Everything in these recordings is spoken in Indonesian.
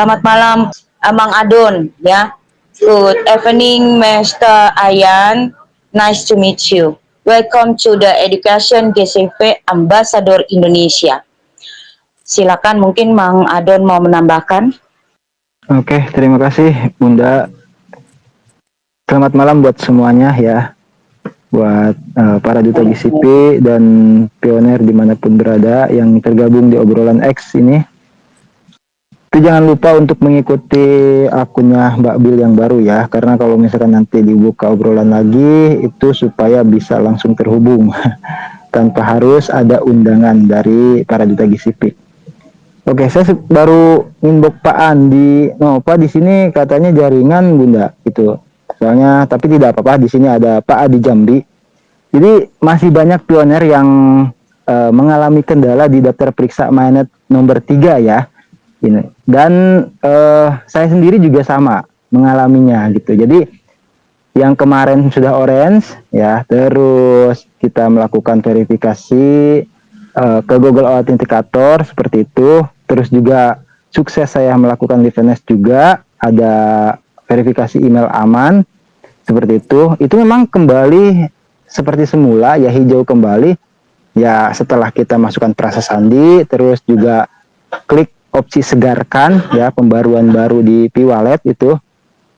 Selamat malam, Amang Adon, ya. Good evening, Mr. Ayan. Nice to meet you. Welcome to the Education GCV Ambassador Indonesia. Silakan, mungkin Mang Adon mau menambahkan. Oke, terima kasih Bunda. Selamat malam buat semuanya ya, buat para duta GCP dan pioner dimanapun berada yang tergabung di obrolan X ini. Tapi jangan lupa untuk mengikuti akunnya Mbak Bil yang baru ya, karena kalau misalkan nanti dibuka obrolan lagi itu supaya bisa langsung terhubung tanpa harus ada undangan dari para duta GCP. Oke, saya baru inbox Pak Andi. No, Pak di sini katanya jaringan Bunda gitu. Soalnya tapi tidak apa-apa, di sini ada Pak Adi Jambi. Jadi masih banyak pioner yang mengalami kendala di daftar periksa mainnet nomor 3 ya. Ini. Dan saya sendiri juga sama mengalaminya gitu. Jadi yang kemarin sudah orange ya, terus kita melakukan verifikasi ke Google Authenticator seperti itu. Terus juga sukses saya melakukan liveness juga, ada verifikasi email aman seperti itu. Itu memang kembali seperti semula ya, hijau kembali ya setelah kita masukkan proses sandi, terus juga klik opsi segarkan ya, pembaruan baru di P-Wallet itu,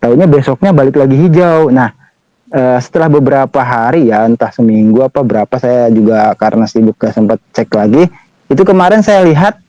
tahunya besoknya balik lagi hijau. Nah setelah beberapa hari ya, entah seminggu apa berapa, saya juga karena sibuk gak sempat cek lagi, itu kemarin saya lihat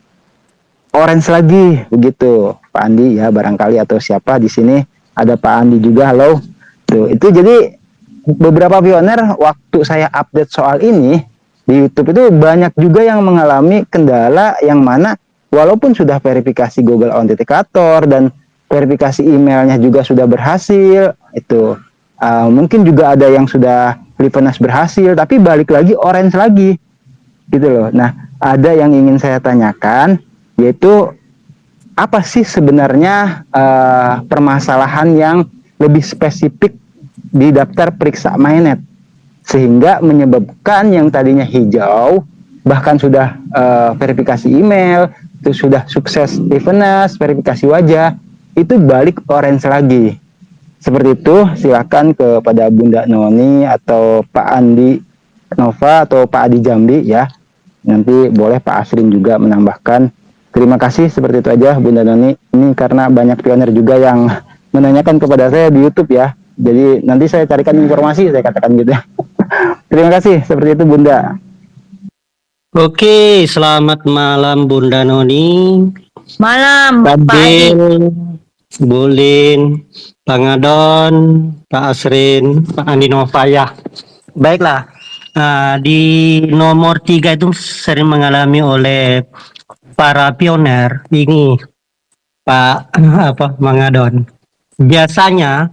orange lagi begitu Pak Andi ya, barangkali atau siapa di sini ada Pak Andi juga, halo tuh. Itu jadi beberapa pioner waktu saya update soal ini di YouTube itu banyak juga yang mengalami kendala yang mana walaupun sudah verifikasi Google Authenticator dan verifikasi emailnya juga sudah berhasil itu, mungkin juga ada yang sudah liveness berhasil tapi balik lagi orange lagi gitu loh. Nah, ada yang ingin saya tanyakan, yaitu apa sih sebenarnya permasalahan yang lebih spesifik di daftar periksa mainnet sehingga menyebabkan yang tadinya hijau bahkan sudah verifikasi email, itu sudah sukses liveness, verifikasi wajah, itu balik orange lagi. Seperti itu, silakan kepada Bunda Noni atau Pak Andi Nova atau Pak Adi Jambi ya. Nanti boleh Pak Asrin juga menambahkan. Terima kasih, seperti itu aja Bunda Noni. Ini karena banyak pioner juga yang menanyakan kepada saya di YouTube ya. Jadi nanti saya carikan informasi, saya katakan gitu. Terima kasih, seperti itu Bunda. Oke, selamat malam Bunda Noni. Malam, Pak Adi. Bulin, Pak Ngadon, Pak Asrin, Pak Andi Nova ya. Baiklah, di nomor 3 itu sering mengalami oleh para pioner ini Pak Mangadon. Biasanya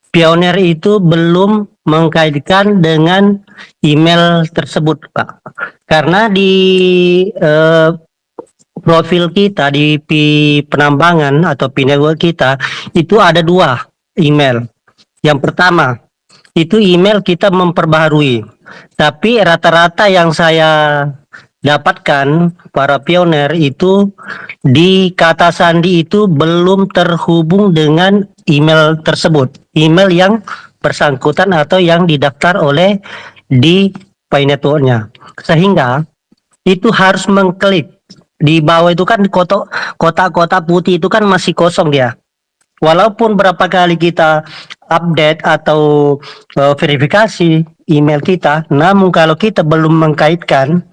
pioner itu belum mengkaitkan dengan email tersebut, Pak. Karena di profil kita di penambangan atau network kita itu ada 2 email. Yang pertama, itu email kita memperbaharui. Tapi rata-rata yang saya dapatkan para pioner itu di kata sandi itu belum terhubung dengan email tersebut, email yang bersangkutan atau yang didaftar oleh di Pi Network-nya, sehingga itu harus mengklik di bawah itu kan kotak-kotak putih itu kan masih kosong dia. Walaupun berapa kali kita update atau verifikasi email kita, namun kalau kita belum mengkaitkan,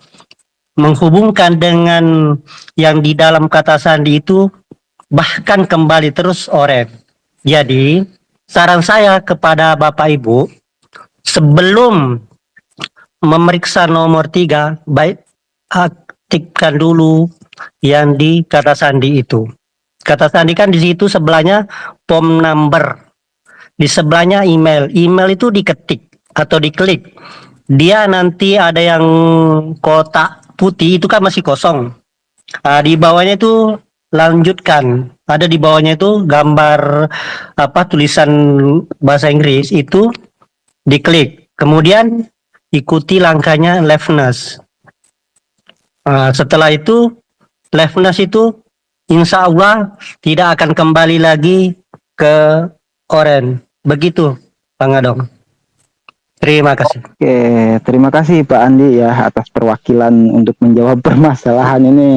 menghubungkan dengan yang di dalam kata sandi itu, bahkan kembali terus orange. Jadi, saran saya kepada Bapak Ibu, sebelum memeriksa nomor 3, baik aktifkan dulu yang di kata sandi itu. Kata sandi kan di situ sebelahnya phone number, di sebelahnya email. Email itu diketik atau diklik. Dia nanti ada yang kotak putih itu kan masih kosong. Di bawahnya itu lanjutkan. Ada di bawahnya itu gambar tulisan bahasa Inggris itu diklik. Kemudian ikuti langkahnya liveness. Setelah itu liveness itu insya Allah tidak akan kembali lagi ke Oren. Begitu, Bang Adong. Terima kasih. Oke, terima kasih Pak Andi ya atas perwakilan untuk menjawab permasalahan ini.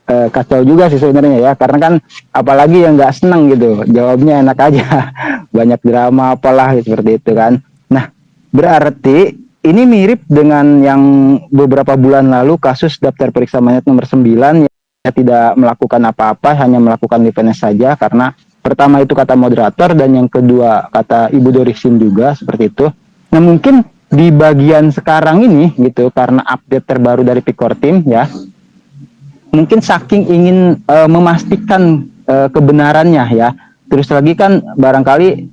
Kacau juga sih sebenarnya ya, karena kan apalagi yang nggak seneng gitu, jawabnya enak aja, banyak drama apalah seperti itu kan. Nah, berarti ini mirip dengan yang beberapa bulan lalu kasus daftar periksa mayat nomor 9 ya, tidak melakukan apa-apa, hanya melakukan liveness saja karena pertama itu kata moderator dan yang kedua kata Ibu Dorisin juga seperti itu. Nah, mungkin di bagian sekarang ini gitu karena update terbaru dari Pikor Team ya, mungkin saking ingin memastikan kebenarannya ya, terus lagi kan barangkali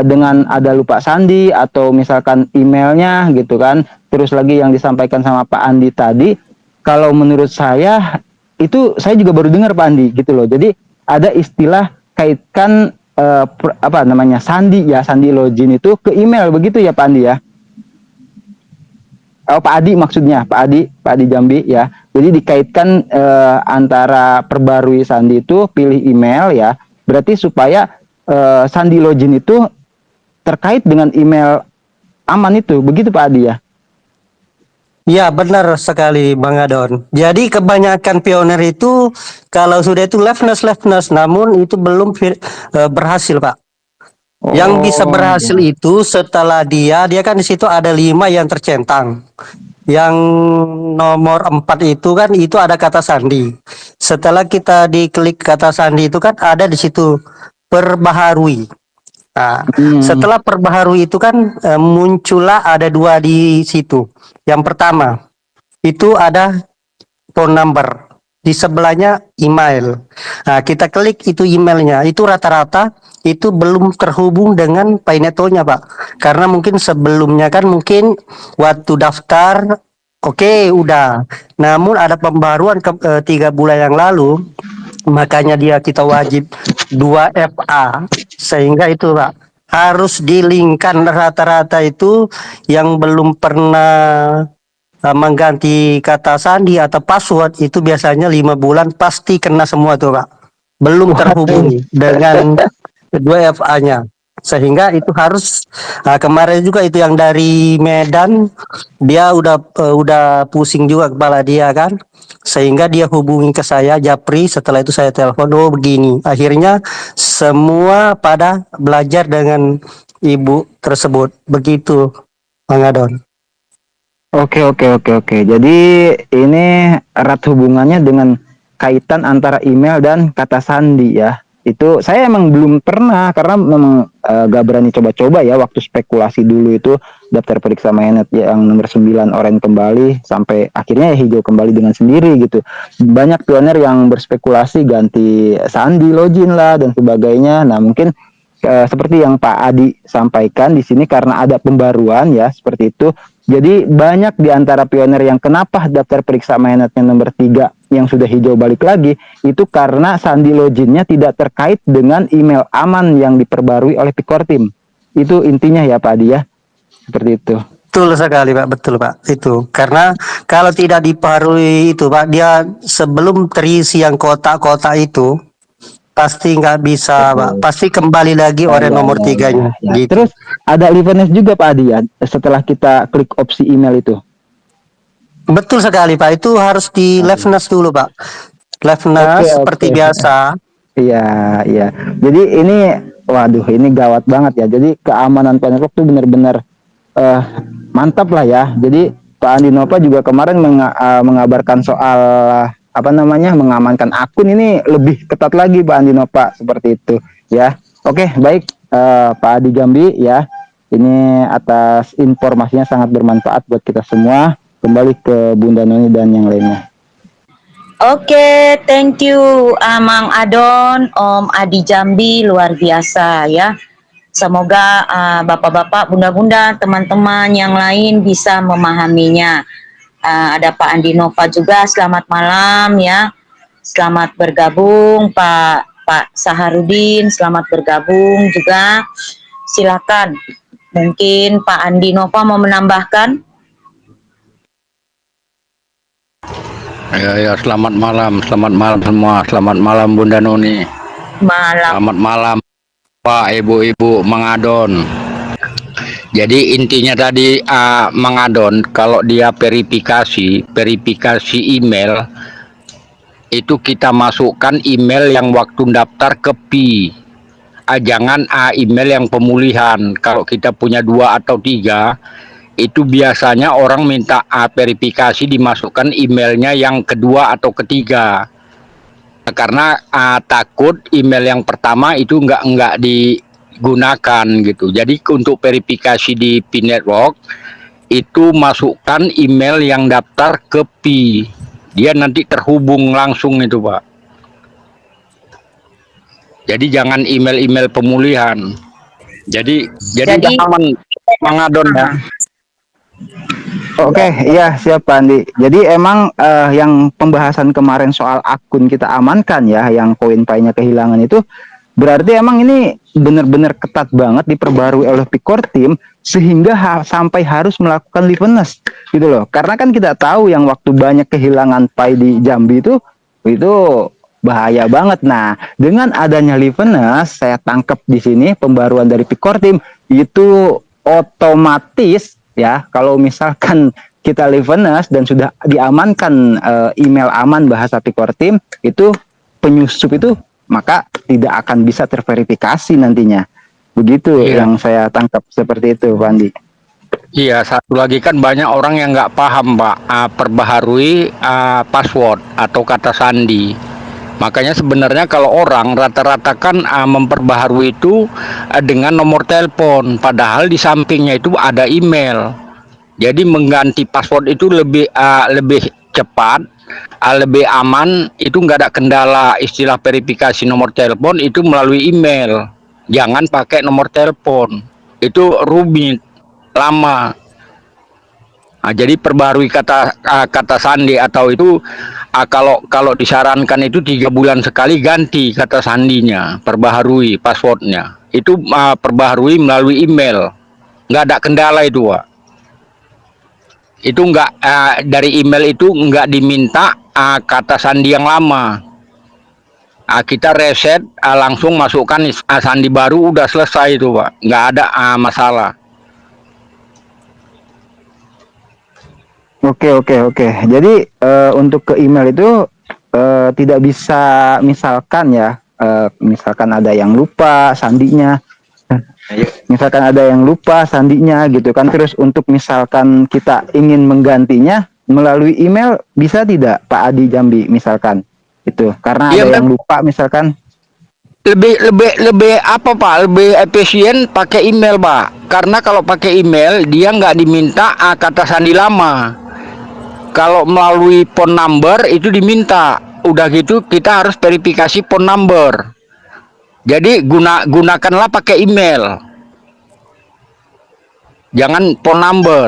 dengan ada lupa sandi atau misalkan emailnya gitu kan, terus lagi yang disampaikan sama Pak Andi tadi, kalau menurut saya itu saya juga baru dengar Pak Andi gitu loh. Jadi ada istilah kaitkan apa namanya sandi ya, sandi login itu ke email begitu ya Pak Andi ya. Oh, Pak Adi maksudnya, Pak Adi Jambi ya. Jadi dikaitkan antara perbarui sandi itu pilih email ya. Berarti supaya sandi login itu terkait dengan email aman itu, begitu Pak Adi ya. Ya, benar sekali Bang Adon. Jadi kebanyakan pioner itu kalau sudah itu liveness, namun itu belum berhasil, Pak. Yang bisa Oh, berhasil itu setelah dia kan di situ ada 5 yang tercentang. Yang nomor 4 itu kan itu ada kata sandi. Setelah kita diklik kata sandi itu kan ada di situ perbaharui. Nah, hmm, setelah perbaharui itu kan muncullah ada 2 di situ. Yang pertama itu ada phone number, di sebelahnya email. Nah, kita klik itu emailnya, itu rata-rata itu belum terhubung dengan Painetonya, Pak. Karena mungkin sebelumnya kan mungkin waktu daftar, oke, udah. Namun ada pembaruan 3 bulan yang lalu, makanya kita wajib 2FA, sehingga itu, Pak, harus dilingkan rata-rata itu yang belum pernah mengganti kata sandi atau password itu biasanya 5 bulan pasti kena semua tuh Pak. Belum waduh. terhubungi dengan 2FA-nya. Sehingga itu harus kemarin juga itu yang dari Medan dia udah pusing juga kepala dia kan. Sehingga dia hubungi ke saya Japri, setelah itu saya telepon, oh begini. Akhirnya semua pada belajar dengan ibu tersebut. Begitu Bang Adon. Oke. Jadi ini erat hubungannya dengan kaitan antara email dan kata sandi ya. Itu saya emang belum pernah karena memang gak berani coba-coba ya waktu spekulasi dulu itu daftar periksa mainnet yang nomor 9 orange kembali sampai akhirnya ya hijau kembali dengan sendiri gitu. Banyak pioner yang berspekulasi ganti sandi login lah dan sebagainya. Nah, mungkin seperti yang Pak Adi sampaikan di sini karena ada pembaruan ya seperti itu. Jadi banyak di antara pioner yang kenapa daftar periksa mainnetnya nomor 3 yang sudah hijau balik lagi itu karena sandi loginnya tidak terkait dengan email aman yang diperbarui oleh Pikor Team. Itu intinya ya Pak Adi ya. Seperti itu. Betul sekali Pak, betul Pak. Itu karena kalau tidak diparui itu Pak, dia sebelum terisi yang kotak-kotak itu pasti nggak bisa Pak. Oh, Pasti kembali lagi ya, orang ya, nomor ya, ya, tiganya ya. gitu. Terus ada liveness juga Pak Adi ya setelah kita klik opsi email itu. Betul sekali Pak. Itu harus di Livenas dulu Pak. Oke, Livenas seperti oke. biasa. Iya, iya. Jadi ini, waduh, ini gawat banget ya. Jadi keamanan Panerok tuh benar-benar eh, mantap lah ya. Jadi Pak Andi Nova juga kemarin mengabarkan soal apa namanya mengamankan akun ini lebih ketat lagi Pak Andi Nova seperti itu ya. Oke, baik Pak Adi Jambi ya. Ini atas informasinya sangat bermanfaat buat kita semua. Kembali ke Bunda Noni dan yang lainnya. Oke, thank you Mang Adon, Om Adi Jambi, luar biasa ya. Semoga bapak-bapak, bunda-bunda, teman-teman yang lain bisa memahaminya. Ada Pak Andi Nova juga, selamat malam ya. Selamat bergabung Pak Saharudin, selamat bergabung juga. Silakan, mungkin Pak Andi Nova mau menambahkan. Ya, selamat malam semua. Selamat malam Bunda Noni. Malam. Selamat malam Pak, Ibu-ibu, Mang Adon. Jadi intinya tadi Mang Adon, kalau dia verifikasi email, itu kita masukkan email yang waktu daftar ke PI. Jangan email yang pemulihan. Kalau kita punya 2 atau 3, itu biasanya orang minta verifikasi dimasukkan emailnya yang kedua atau ketiga. Karena takut email yang pertama itu nggak digunakan gitu. Jadi untuk verifikasi di PI Network itu masukkan email yang daftar ke PI. Dia nanti terhubung langsung itu, Pak. Jadi jangan email-email pemulihan. Jadi aman, Mang Adon ya. Oke, iya siap Pak Andi. Jadi emang yang pembahasan kemarin soal akun kita amankan ya, yang koin paynya kehilangan itu berarti emang ini benar-benar ketat banget diperbarui oleh Picor Team sehingga sampai harus melakukan liveness gitu loh. Karena kan kita tahu yang waktu banyak kehilangan pay di Jambi itu bahaya banget. Nah, dengan adanya liveness, saya tangkap di sini pembaruan dari Picor Team itu otomatis ya, kalau misalkan kita liveness dan sudah diamankan email aman bahasa Picor Team, itu penyusup itu maka tidak akan bisa terverifikasi nantinya. Begitu yang saya tangkap, seperti itu Pak Andi. Iya, satu lagi kan banyak orang yang nggak paham Pak, perbaharui password atau kata sandi. Makanya sebenarnya kalau orang rata-rata kan memperbaharui itu dengan nomor telepon, padahal di sampingnya itu ada email. Jadi mengganti password itu lebih cepat, lebih aman, itu nggak ada kendala. Istilah verifikasi nomor telepon itu melalui email, jangan pakai nomor telepon, itu rumit, lama. Nah, jadi perbarui kata sandi atau itu kalau disarankan itu 3 bulan sekali ganti kata sandinya, perbaharui passwordnya. Itu perbaharui melalui email, nggak ada kendala itu, Pak. Itu nggak dari email itu nggak diminta kata sandi yang lama. Kita reset langsung masukkan sandi baru, udah selesai itu, Pak. Nggak ada masalah. Oke. Jadi untuk ke email itu tidak bisa misalkan ya, misalkan ada yang lupa sandinya, gitu kan. Terus untuk misalkan kita ingin menggantinya melalui email, bisa tidak Pak Adi Jambi misalkan itu, karena ada yang lupa misalkan. Lebih apa Pak? Lebih efisien pakai email Pak. Karena kalau pakai email dia nggak diminta kata sandi lama. Kalau melalui phone number itu diminta. Udah gitu kita harus verifikasi phone number. Jadi gunakanlah pakai email. Jangan phone number.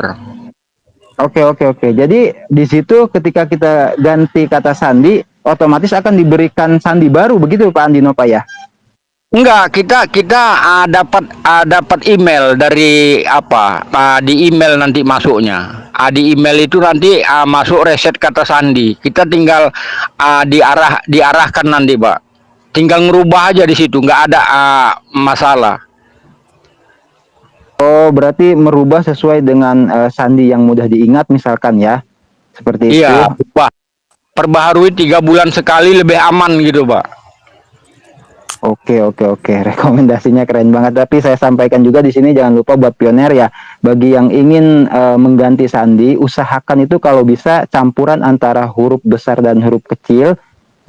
Oke. Jadi di situ ketika kita ganti kata sandi, otomatis akan diberikan sandi baru, begitu Pak Andi Nova ya? Enggak, kita dapat email dari di email nanti masuknya. Di email itu nanti masuk reset kata sandi. Kita tinggal diarahkan nanti, Pak. Tinggal ngerubah aja di situ, nggak ada masalah. Oh, berarti merubah sesuai dengan sandi yang mudah diingat misalkan ya. Seperti itu. Iya, Pak. Perbaharui 3 bulan sekali lebih aman gitu, Pak. Oke. Rekomendasinya keren banget. Tapi saya sampaikan juga di sini, jangan lupa buat pioner ya. Bagi yang ingin mengganti sandi, usahakan itu kalau bisa campuran antara huruf besar dan huruf kecil.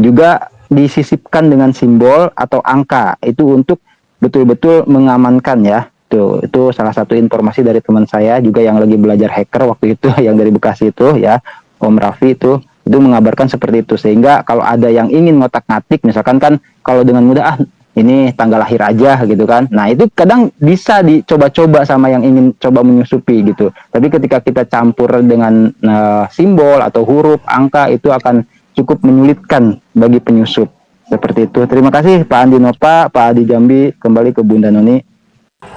Juga disisipkan dengan simbol atau angka. Itu untuk betul-betul mengamankan ya. Itu salah satu informasi dari teman saya juga yang lagi belajar hacker waktu itu, yang dari Bekasi itu ya, Om Raffi itu mengabarkan seperti itu. Sehingga kalau ada yang ingin ngotak-ngatik, misalkan kan kalau dengan mudah ini tanggal lahir aja gitu kan. Nah, itu kadang bisa dicoba-coba sama yang ingin coba menyusupi gitu. Tapi ketika kita campur dengan simbol atau huruf, angka, itu akan cukup menyulitkan bagi penyusup. Seperti itu. Terima kasih Pak Andi Nova, Pak Adi Jambi, kembali ke Bunda Noni.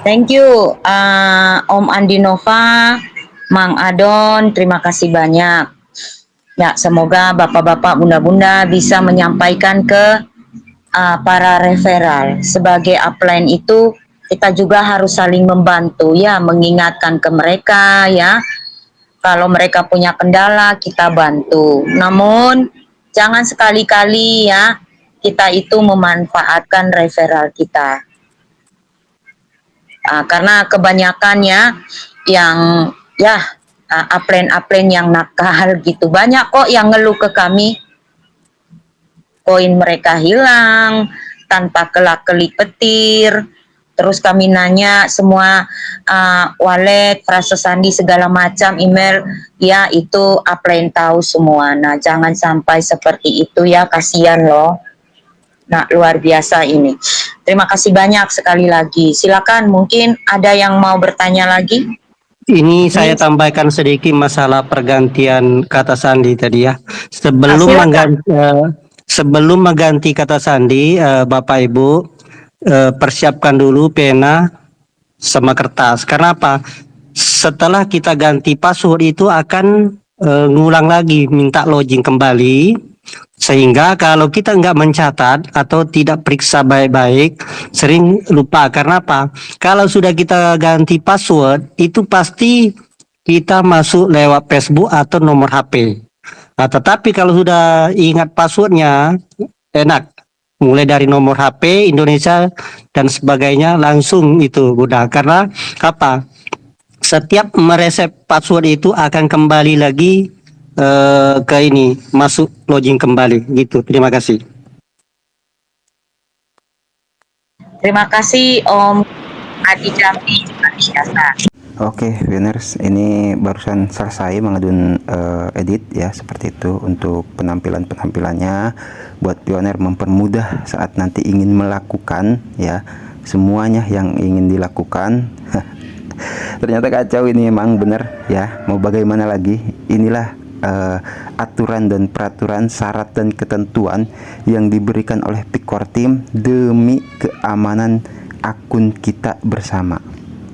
Thank you Om Andi Nova, Mang Adon, terima kasih banyak. Ya, semoga bapak-bapak, bunda-bunda bisa menyampaikan ke para referral. Sebagai upline itu kita juga harus saling membantu ya, mengingatkan ke mereka ya. Kalau mereka punya kendala kita bantu. Namun jangan sekali-kali ya kita itu memanfaatkan referral kita. Karena kebanyakannya yang ya upline-upline yang nakal gitu. Banyak kok yang ngeluh ke kami, koin mereka hilang tanpa kelak-kelik petir. Terus kami nanya semua wallet, frase sandi segala macam, email, ya itu upline tahu semua. Nah jangan sampai seperti itu ya, kasihan loh. Nah luar biasa ini. Terima kasih banyak sekali lagi. Silakan, mungkin ada yang mau bertanya lagi. Ini saya tambahkan sedikit masalah pergantian kata sandi tadi ya. Sebelum silakan. sebelum mengganti kata sandi, Bapak Ibu persiapkan dulu pena sama kertas. Karena apa? Setelah kita ganti password itu akan ngulang lagi, minta login kembali. Sehingga kalau kita nggak mencatat atau tidak periksa baik-baik, sering lupa. Karena apa? Kalau sudah kita ganti password, itu pasti kita masuk lewat Facebook atau nomor HP. Nah, tetapi kalau sudah ingat passwordnya, enak. Mulai dari nomor HP Indonesia dan sebagainya langsung itu mudah. Karena apa? Setiap mereset password itu akan kembali lagi ke ini, masuk login kembali gitu. Terima kasih. Terima kasih Om Adi Jambi. Oke, winners, ini barusan selesai mengadun edit ya, seperti itu untuk penampilannya buat pioner mempermudah saat nanti ingin melakukan ya semuanya yang ingin dilakukan. Ternyata kacau ini, emang bener ya, mau bagaimana lagi. Inilah aturan dan peraturan, syarat dan ketentuan yang diberikan oleh Pickcore Team demi keamanan akun kita bersama.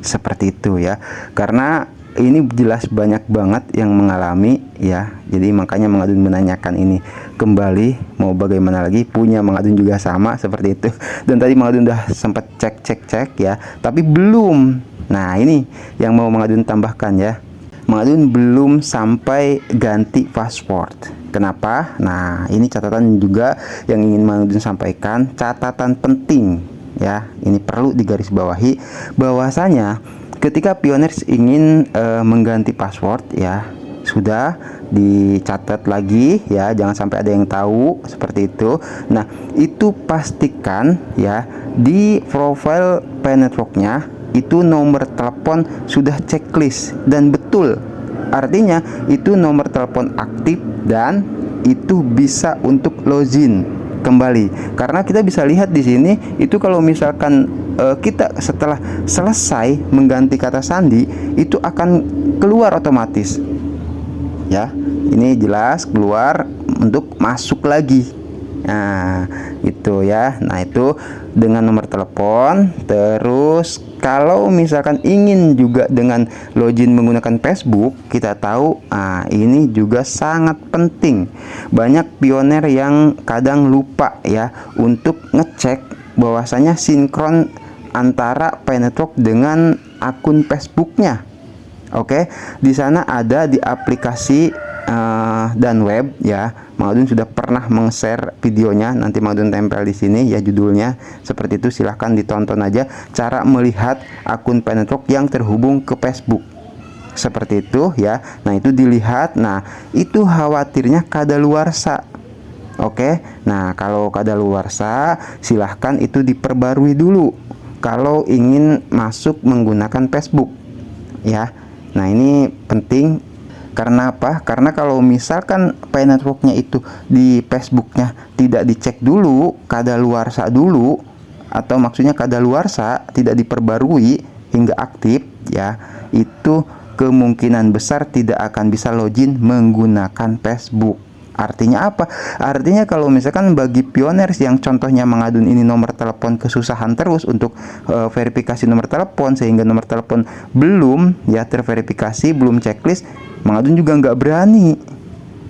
Seperti itu ya, karena ini jelas banyak banget yang mengalami ya, jadi makanya Mengadun menanyakan ini kembali, mau bagaimana lagi, punya Mengadun juga sama seperti itu. Dan tadi Mengadun udah sempat cek ya, tapi belum. Nah ini yang mau Mengadun tambahkan ya, Mengadun belum sampai ganti password. Kenapa? Nah ini catatan juga yang ingin Mengadun sampaikan, catatan penting ya, ini perlu digarisbawahi bahwasanya ketika pioners ingin mengganti password ya, sudah dicatat lagi ya, jangan sampai ada yang tahu seperti itu. Nah itu pastikan ya di profile P-networknya itu nomor telepon sudah checklist dan betul, artinya itu nomor telepon aktif dan itu bisa untuk login kembali. Karena kita bisa lihat di sini itu kalau misalkan kita setelah selesai mengganti kata sandi itu akan keluar otomatis ya, ini jelas keluar untuk masuk lagi. Nah itu ya, nah itu dengan nomor telepon. Terus kalau misalkan ingin juga dengan login menggunakan Facebook, kita tahu ini juga sangat penting. Banyak pioner yang kadang lupa ya untuk ngecek bahwasanya sinkron antara P-network dengan akun Facebooknya. Oke, di sana ada di aplikasi dan web ya. Mengadun sudah pernah meng-share videonya, nanti Mengadun tempel di sini ya judulnya seperti itu, silahkan ditonton aja cara melihat akun P-network yang terhubung ke Facebook seperti itu ya. Nah itu dilihat, nah itu khawatirnya kadaluarsa. Oke, nah kalau kadaluarsa silahkan itu diperbarui dulu kalau ingin masuk menggunakan Facebook ya. Nah ini penting. Karena apa? Karena kalau misalkan P-networknya itu di Facebooknya tidak dicek dulu, kadaluarsa dulu, atau maksudnya kadaluarsa tidak diperbarui hingga aktif ya, itu kemungkinan besar tidak akan bisa login menggunakan Facebook. Artinya apa? Artinya kalau misalkan bagi pioners yang contohnya mengadun ini nomor telepon kesusahan terus untuk verifikasi nomor telepon, sehingga nomor telepon belum ya terverifikasi, belum checklist, mengadun juga nggak berani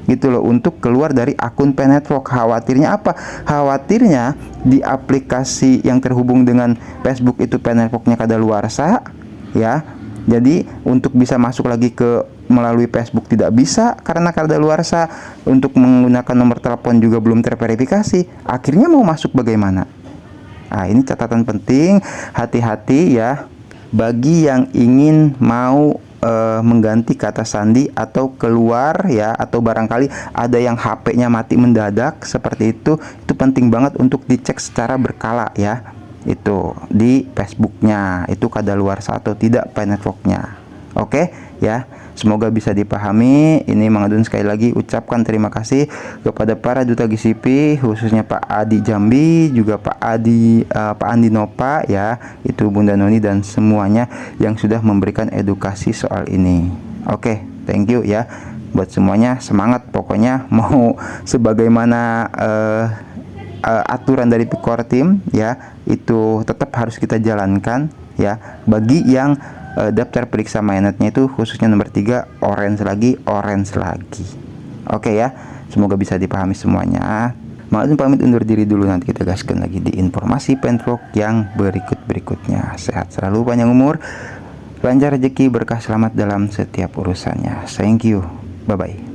gitu loh untuk keluar dari akun P-Network. Khawatirnya apa? Khawatirnya di aplikasi yang terhubung dengan Facebook itu P-Networknya kadaluarsa ya. Jadi untuk bisa masuk lagi ke melalui Facebook tidak bisa karena kadaluarsa, untuk menggunakan nomor telepon juga belum terverifikasi. Akhirnya mau masuk bagaimana? Nah, ini catatan penting, hati-hati ya bagi yang ingin mau mengganti kata sandi atau keluar ya, atau barangkali ada yang HP-nya mati mendadak seperti itu penting banget untuk dicek secara berkala ya, itu di Facebooknya itu kadaluarsa atau tidak P-Networknya. Oke ya, semoga bisa dipahami. Ini Mang Adun sekali lagi ucapkan terima kasih kepada para duta GCP, khususnya Pak Adi Jambi, juga Pak Andi Nopa ya, itu Bunda Noni dan semuanya yang sudah memberikan edukasi soal ini. Oke, thank you ya buat semuanya. Semangat pokoknya, mau sebagaimana aturan dari Core Team ya, itu tetap harus kita jalankan ya. Bagi yang daftar periksa mainnetnya itu khususnya nomor 3 orange lagi. Oke ya, semoga bisa dipahami semuanya. Mang Adun pamit undur diri dulu, nanti kita gaskan lagi di informasi P-Network yang berikutnya. Sehat selalu, panjang umur, lancar rezeki, berkah, selamat dalam setiap urusannya. Thank you, bye bye.